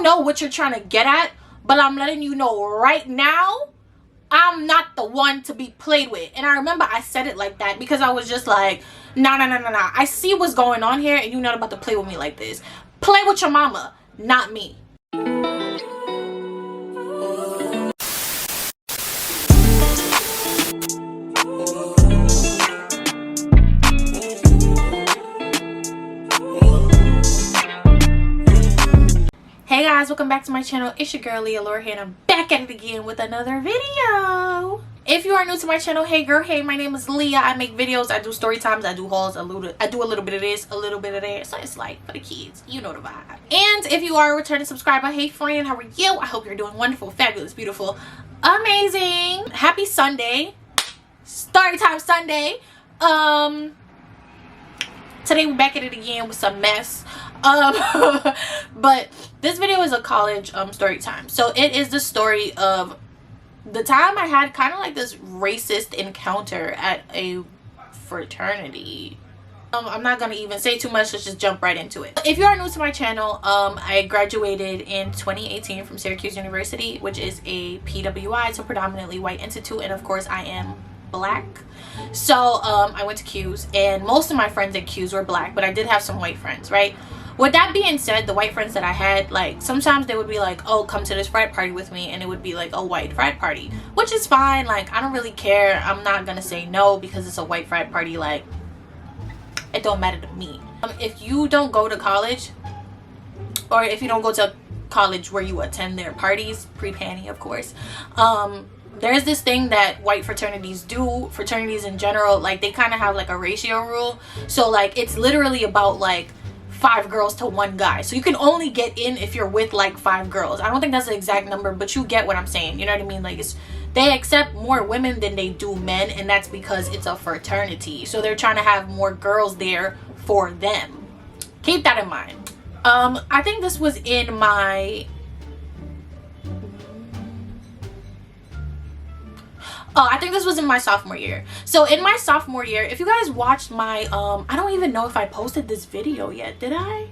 don't know what you're trying to get at, but I'm letting you know right now, I'm not the one to be played with. And I remember I said it like that because I was just like, nah. I see what's going on here, and you're not about to play with me like this. Play with your mama, not me. Hey guys, welcome back to my channel. It's your girl Liallure here, and I'm back at it again with another video. If you are new to my channel, hey girl, hey, my name is Leah. I make videos, I do story times, I do hauls, I do a little bit of this, a little bit of that. So it's like for the kids, you know the vibe. And if you are a returning subscriber, hey friend, how are you? I hope you're doing wonderful, fabulous, beautiful, amazing. Happy Sunday. Story time Sunday. Today we're back at it again with some mess. But this video is a college story time. So it is the story of the time I had kind of like this racist encounter at a fraternity. I'm not gonna even say too much, let's just jump right into it. If you are new to my channel, I graduated in 2018 from Syracuse University, which is a PWI, so predominantly white institute, and of course I am black. So I went to Q's, and most of my friends at Q's were black, but I did have some white friends, right? With that being said, the white friends that I had, like, sometimes they would be like, oh, come to this frat party with me, and it would be like a white frat party, which is fine. Like, I don't really care. I'm not gonna say no because it's a white frat party. Like, it don't matter to me. If you don't go to college, or if you don't go to college where you attend their parties, pre-panty of course, there's this thing that white fraternities do, fraternities in general, like they kind of have like a ratio rule. So like it's literally about like 5 girls to 1 guy, so you can only get in if you're with like 5 girls. I don't think that's the exact number, but you get what I'm saying, you know what I mean? Like it's, they accept more women than they do men, and that's because it's a fraternity, so they're trying to have more girls there for them. Keep that in mind. I think this was in my I think this was in my sophomore year. So in my sophomore year, if you guys watched my I don't even know if I posted this video yet. Did I?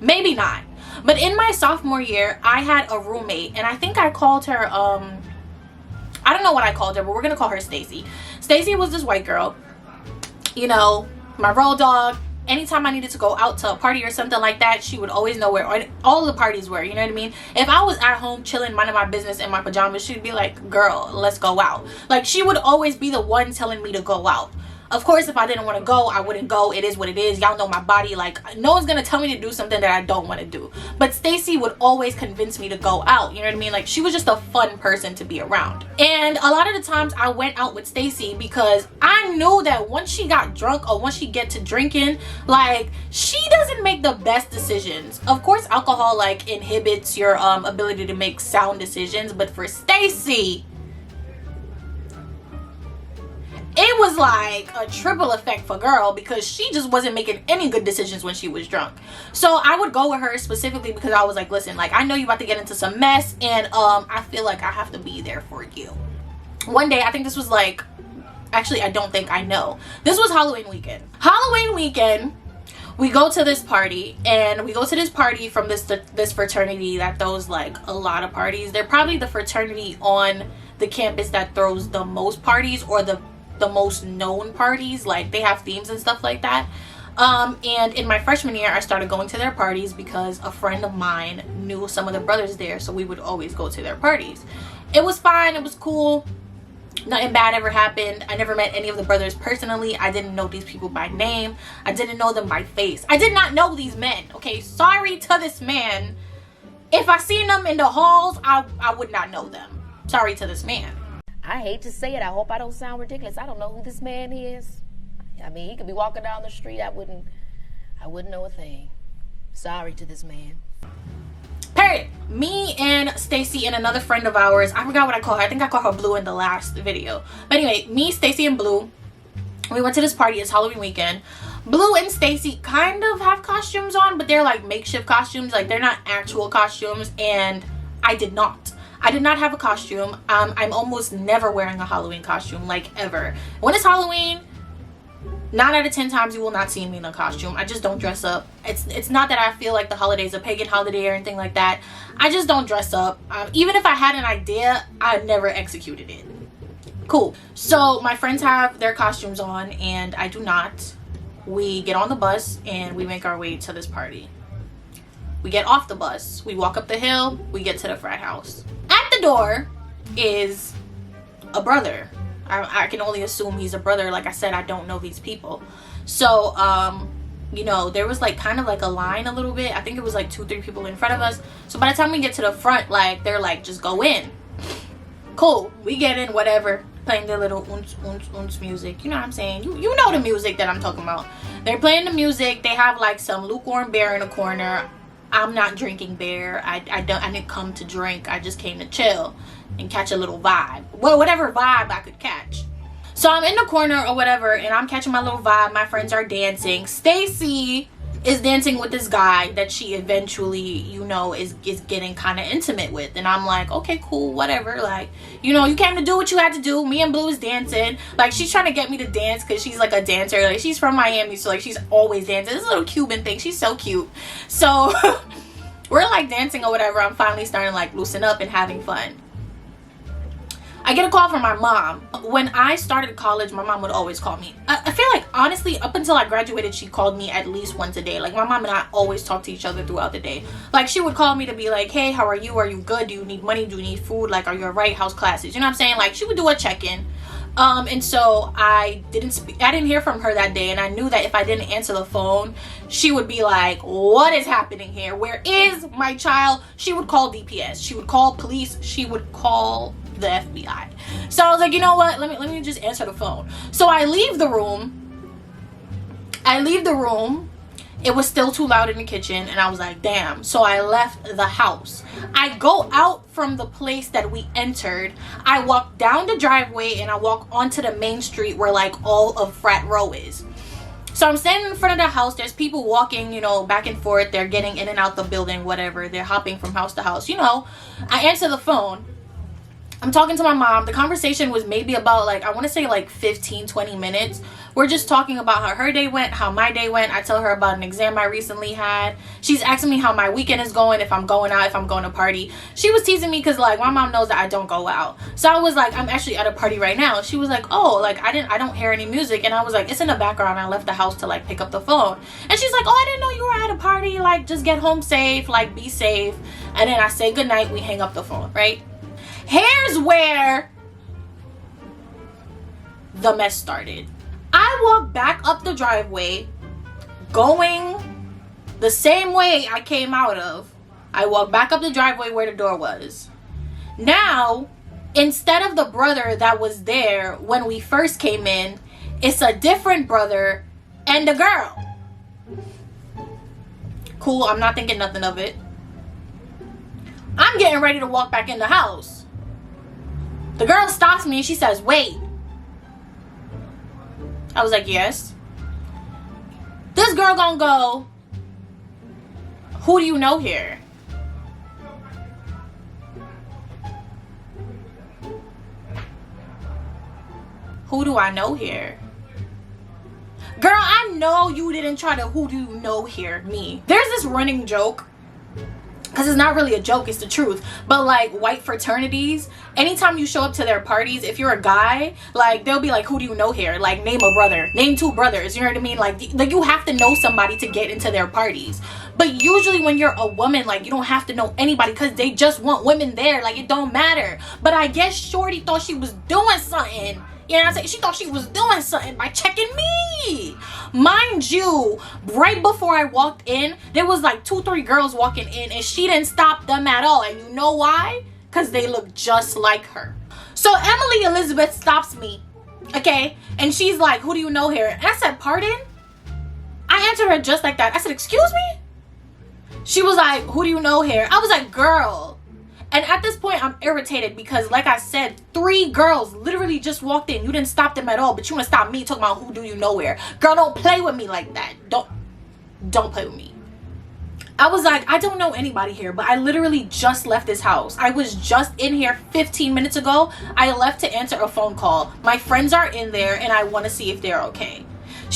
Maybe not. But in my sophomore year, I had a roommate, and I think I called her I don't know what I called her, but we're gonna call her Stacy. Stacy was this white girl, you know, my road dog. Anytime I needed to go out to a party or something like that, she would always know where all the parties were, you know what I mean? If I was at home chilling, minding my business in my pajamas, she'd be like, girl, let's go out. Like, she would always be the one telling me to go out. Of course, if I didn't want to go, I wouldn't go. It is what it is. Y'all know my body. Like, no one's gonna tell me to do something that I don't want to do. But Stacy would always convince me to go out, you know what I mean? Like, she was just a fun person to be around. And a lot of the times I went out with Stacy because I knew that once she got drunk, or once she get to drinking, like, she doesn't make the best decisions. Of course, alcohol like inhibits your ability to make sound decisions, but for Stacy, it was like a triple effect for girl, because she just wasn't making any good decisions when she was drunk. So I would go with her specifically because I was like, listen, like, I know you about to get into some mess, and I feel like I have to be there for you. One day, I think this was like, actually I don't think, I know, this was Halloween weekend. Halloween weekend, we go to this party, and we go to this party from this fraternity that throws like a lot of parties. They're probably the fraternity on the campus that throws the most parties, or the most known parties. Like, they have themes and stuff like that. And in my freshman year, I started going to their parties because a friend of mine knew some of the brothers there, so we would always go to their parties. It was fine, it was cool, nothing bad ever happened. I never met any of the brothers personally. I didn't know these people by name. I didn't know them by face. I did not know these men, okay? Sorry to this man. If I seen them in the halls, I would not know them. Sorry to this man. I hate to say it. I hope I don't sound ridiculous. I don't know who this man is. I mean, he could be walking down the street. I wouldn't know a thing. Sorry to this man. Period. Me and Stacy and another friend of ours, I forgot what I call her. I think I called her Blue in the last video. But anyway, me, Stacy, and Blue, we went to this party. It's Halloween weekend. Blue and Stacy kind of have costumes on, but they're like makeshift costumes. Like, they're not actual costumes, and I did not. I did not have a costume. I'm almost never wearing a Halloween costume, like, ever. When it's Halloween, 9 out of 10 times you will not see me in a costume. I just don't dress up. It's not that I feel like the holiday is a pagan holiday or anything like that. I just don't dress up. Even if I had an idea, I never executed it. Cool. So my friends have their costumes on and I do not. We get on the bus and we make our way to this party. We get off the bus. We walk up the hill. We get to the frat house. At the door is a brother. I can only assume he's a brother. Like I said, I don't know these people. So, you know, there was like kind of like a line a little bit. I think it was like 2-3 people in front of us. So by the time we get to the front, like they're like, just go in. Cool. We get in, whatever. Playing their little uns music. You know what I'm saying? You know the music that I'm talking about. They're playing the music. They have like some lukewarm beer in the corner. I'm not drinking beer. I didn't come to drink. I just came to chill and catch a little vibe. Well, whatever vibe I could catch. So I'm in the corner or whatever and I'm catching my little vibe. My friends are dancing. Stacy is dancing with this guy that she eventually, you know, is getting kind of intimate with. And I'm like, okay, cool, whatever. Like, you know, you came to do what you had to do. Me and Blue is dancing. Like, she's trying to get me to dance because she's like a dancer. Like, she's from Miami, so like she's always dancing. This little Cuban thing. She's so cute. So we're like dancing or whatever. I'm finally starting to like loosen up and having fun. I get a call from my mom. When I started college, my mom would always call me. I feel like, honestly, up until I graduated, she called me at least once a day. Like, my mom and I always talk to each other throughout the day. Like, she would call me to be like, hey, how are you? Are you good? Do you need money? Do you need food? Like, are you all right? How's classes? You know what I'm saying? Like, she would do a check-in. And so I didn't hear from her that day, and I knew that if I didn't answer the phone, she would be like, what is happening here? Where is my child? She would call DPS. She would call police. She would call the FBI. So I was like, you know what? Let me just answer the phone. So I leave the room. It was still too loud in the kitchen, and I was like, damn. So I left the house. I go out from the place that we entered. I walk down the driveway and I walk onto the main street where like all of Frat Row is. So I'm standing in front of the house. There's people walking, you know, back and forth. They're getting in and out the building, whatever. They're hopping from house to house. You know, I answer the phone. I'm talking to my mom. The conversation was maybe about like, I want to say like 15-20 minutes. We're just talking about how her day went, how my day went. I tell her about an exam I recently had. She's asking me how my weekend is going, if I'm going out, if I'm going to party. She was teasing me because like my mom knows that I don't go out. So I was like, I'm actually at a party right now. She was like, oh, like I don't hear any music. And I was like, it's in the background. I left the house to like pick up the phone. And she's like, oh, I didn't know you were at a party. Like, just get home safe, like be safe. And then I say goodnight. We hang up the phone, right? Here's where the mess started. I walked back up the driveway, going the same way I came out of. I walked back up the driveway where the door was. Now, instead of the brother that was there when we first came in, it's a different brother and a girl. Cool, I'm not thinking nothing of it. I'm getting ready to walk back in the house. The girl stops me and she says, wait. I was like, yes. This girl gonna go, who do you know here? Who do I know here? Girl, I know you didn't try to who do you know here me. There's this running joke, because it's not really a joke, it's the truth, but like white fraternities, anytime you show up to their parties, if you're a guy, like they'll be like, who do you know here? Like, name a brother, name 2 brothers, you know what I mean? Like you have to know somebody to get into their parties. But usually when you're a woman, like you don't have to know anybody because they just want women there. Like, it don't matter. But I guess shorty thought she was doing something. You know what I'm saying? She thought she was doing something by checking me. Mind you, right before I walked in, there was like 2-3 girls walking in and she didn't stop them at all. And you know why? Because they look just like her. So Emily Elizabeth stops me, okay? And she's like, who do you know here? And I said, pardon? I answered her just like that. I said, excuse me? She was like, who do you know here? I was like, girl. And at this point, I'm irritated because, like I said, 3 girls literally just walked in. You didn't stop them at all, but you want to stop me talking about who do you know where. Girl, don't play with me like that. Don't play with me. I was like, I don't know anybody here, but I literally just left this house. I was just in here 15 minutes ago. I left to answer a phone call. My friends are in there, and I want to see if they're okay.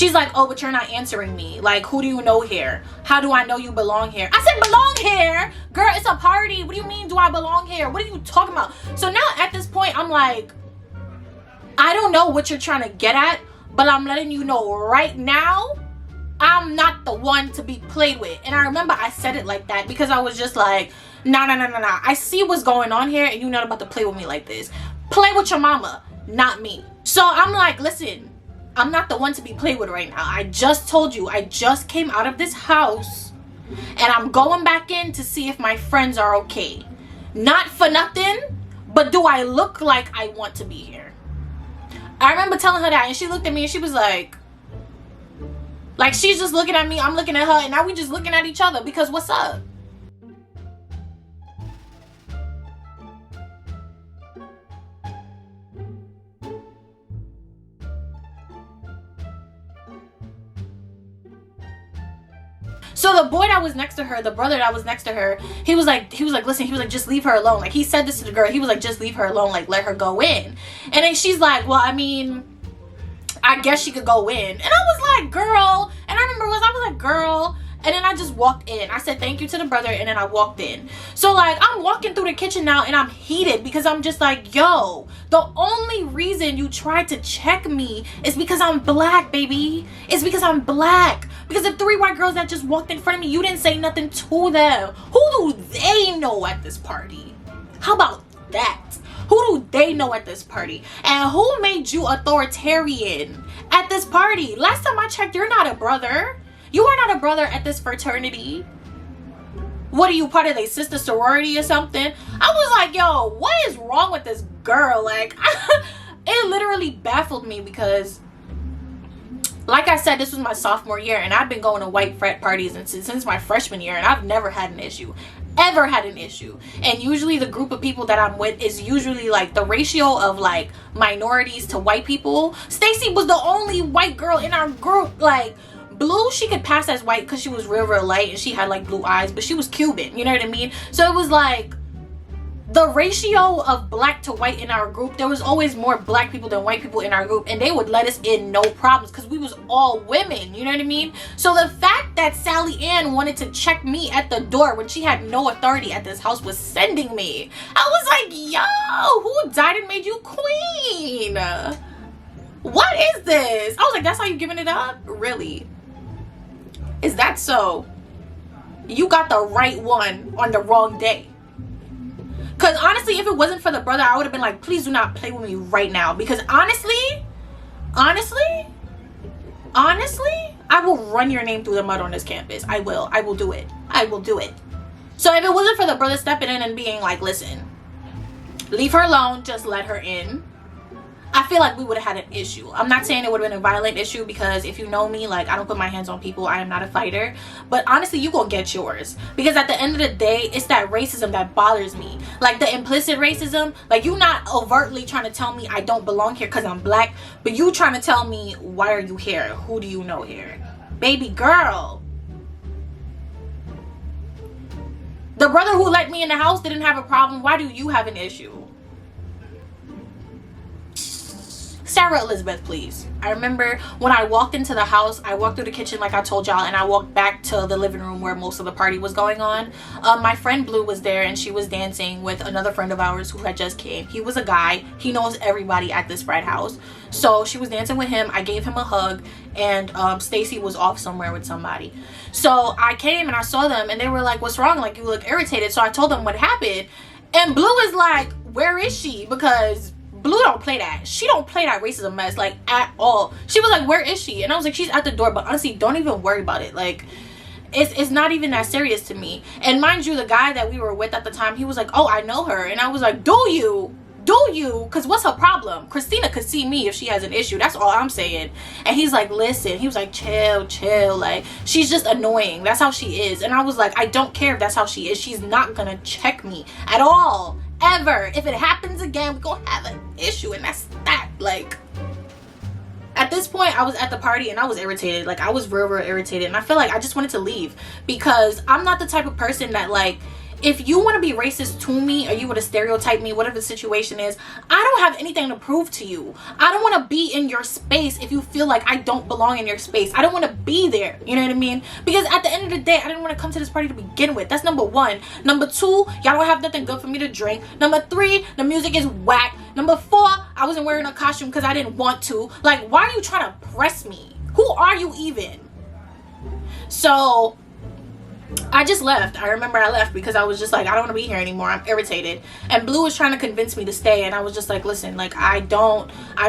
She's like, oh, but you're not answering me. Like, who do you know here? How do I know you belong here? I said, belong here? Girl, it's a party. What do you mean, do I belong here? What are you talking about? So now at this point, I'm like, I don't know what you're trying to get at, but I'm letting you know right now, I'm not the one to be played with. And I remember I said it like that because I was just like, nah. I see what's going on here, and you're not about to play with me like this. Play with your mama, not me. So I'm like, listen, I'm not the one to be played with right now. I just told you, I just came out of this house and I'm going back in to see if my friends are okay. Not for nothing, but do I look like I want to be here? I remember telling her that, and she looked at me and she was like she's just looking at me, I'm looking at her, and now we just looking at each other because what's up? So the boy that was next to her, the brother that was next to her, he was like, listen, he was like, just leave her alone. Like, he said this to the girl. He was like, just leave her alone. Like, let her go in. And then she's like, well, I mean, I guess she could go in. And I was like, girl. And I remember I was like, girl. And then I just walked in. I said thank you to the brother, and then I walked in. So like, I'm walking through the kitchen now, and I'm heated because I'm just like, yo, the only reason you tried to check me is because I'm black, baby. It's because I'm black. Because the 3 white girls that just walked in front of me, you didn't say nothing to them. Who do they know at this party? How about that? Who do they know at this party? And who made you authoritarian at this party? Last time I checked, you're not a brother. You are not a brother at this fraternity. What are you, part of a sister sorority or something? I was like, yo, what is wrong with this girl? Like, it literally baffled me because, like I said, this was my sophomore year, and I've been going to white frat parties since my freshman year, and I've never had an issue. Ever had an issue. And usually the group of people that I'm with is usually like the ratio of like minorities to white people. Stacy was the only white girl in our group. Like, Blue, she could pass as white because she was real light and she had like blue eyes, but she was Cuban, you know what I mean? So it was like the ratio of black to white in our group, there was always more black people than white people in our group, and they would let us in no problems because we was all women, you know what I mean? So the fact that Sally Ann wanted to check me at the door when she had no authority at this house was sending me. I was like, yo, who died and made you queen? What is this? I was like, that's how you giving it up? Really? Is that so? You got the right one on the wrong day. Because honestly, if it wasn't for the brother, I would have been like, please do not play with me right now. Because honestly, I will run your name through the mud on this campus. I will do it. I will do it. So if it wasn't for the brother stepping in and being like, listen, leave her alone, just let her in, I feel like we would have had an issue. I'm not saying it would have been a violent issue because if you know me, like, I don't put my hands on people. I am not a fighter. But honestly, you gonna get yours. Because at the end of the day, it's that racism that bothers me. Like, the implicit racism. Like, you not overtly trying to tell me I don't belong here because I'm black. But you trying to tell me, why are you here? Who do you know here? Baby girl. The brother who let me in the house didn't have a problem. Why do you have an issue? Sarah Elizabeth, please. I remember when I walked into the house, I walked through the kitchen like I told y'all, and I walked back to the living room where most of the party was going on. My friend Blue was there, and she was dancing with another friend of ours who had just came. He was a guy. He knows everybody at this frat house. So she was dancing with him. I gave him a hug, and Stacy was off somewhere with somebody. So I came and I saw them, and they were like, what's wrong? Like, you look irritated. So I told them what happened, and Blue is like, where is she? Because Blue don't play that. She don't play that racism mess, like, at all. She was like, where is she? And I was like, she's at the door. But honestly, don't even worry about it. Like, it's not even that serious to me. And mind you, the guy that we were with at the time, he was like, oh, I know her. And I was like, do you? Because what's her problem? Christina could see me if she has an issue. That's all I'm saying. And he's like, listen. He was like, chill. Like, she's just annoying. That's how she is. And I was like, I don't care if that's how she is. She's not gonna check me at all. Ever. If it happens again, we're gonna have an issue, and that's that. Like, at this point, I was at the party and I was irritated. Like, I was real irritated, and I feel like I just wanted to leave because I'm not the type of person that, like, if you want to be racist to me, or you want to stereotype me, whatever the situation is, I don't have anything to prove to you. I don't want to be in your space if you feel like I don't belong in your space. I don't want to be there, you know what I mean? Because at the end of the day, I didn't want to come to this party to begin with. That's number one. Number two, y'all don't have nothing good for me to drink. Number three, the music is whack. Number four, I wasn't wearing a costume because I didn't want to. Like, why are you trying to press me? Who are you even? So I just left. I remember I left because I was just like, I don't want to be here anymore. I'm irritated. And Blue was trying to convince me to stay, and I was just like, listen, like, I'm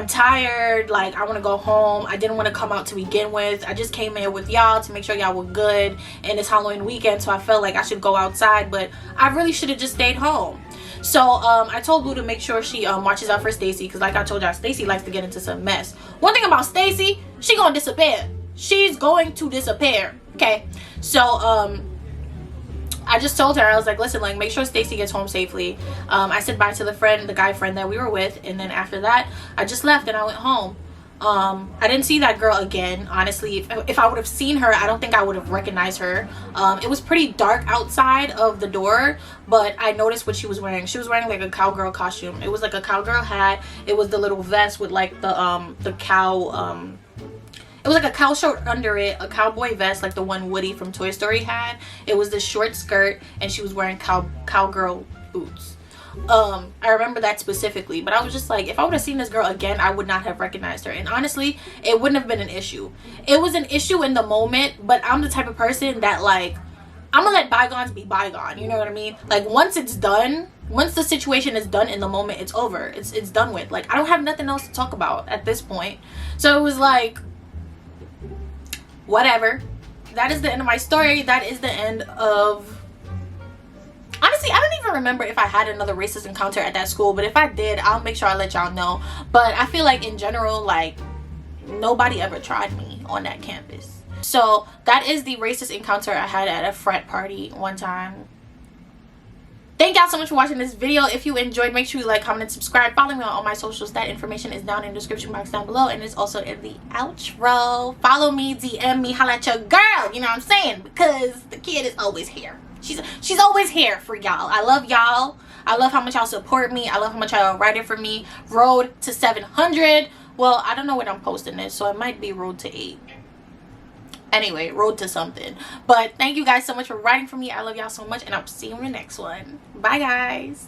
tired. Like, I want to go home. I didn't want to come out to begin with. I just came here with y'all to make sure y'all were good, and it's Halloween weekend, so I felt like I should go outside, but I really should have just stayed home. So I told Blue to make sure she marches out for Stacy, because like I told y'all, Stacy likes to get into some mess. One thing about Stacy, she gonna disappear. She's going to disappear. Okay, so I just told her, I was like, listen, like, make sure Stacy gets home safely. I said bye to the guy friend that we were with, and then after that I just left and I went home. I didn't see that girl again, honestly. If I would have seen her, I don't think I would have recognized her. It was pretty dark outside of the door, but I noticed what she was wearing. She was wearing like a cowgirl costume. It was like a cowgirl hat. It was the little vest with like the cow, it was like a cow shirt under it, a cowboy vest like the one Woody from Toy Story had. It was this short skirt, and she was wearing cowgirl boots. I remember that specifically, but I was just like, if I would have seen this girl again, I would not have recognized her. And honestly, it wouldn't have been an issue. It was an issue in the moment, but I'm the type of person that, like, I'm gonna let bygones be bygone, you know what I mean? Like, once it's done, once the situation is done in the moment, it's over. It's done with. Like, I don't have nothing else to talk about at this point. So it was like, whatever. That is the end of my story. That is the end of... Honestly, I don't even remember if I had another racist encounter at that school, but if I did, I'll make sure I let y'all know. But I feel like in general, like, nobody ever tried me on that campus. So that is the racist encounter I had at a frat party one time. Thank y'all so much for watching this video. If you enjoyed, make sure you like, comment, and subscribe. Follow me on all my socials. That information is down in the description box down below, and it's also in the outro. Follow me, DM me, holla at your girl. You know what I'm saying? Because the kid is always here. She's always here for y'all. I love y'all. I love how much y'all support me. I love how much y'all write it for me. Road to 700. Well, I don't know when I'm posting this, so it might be road to 8. Anyway, road to something. But thank you guys so much for writing for me. I love y'all so much, and I'll see you in the next one. Bye, guys.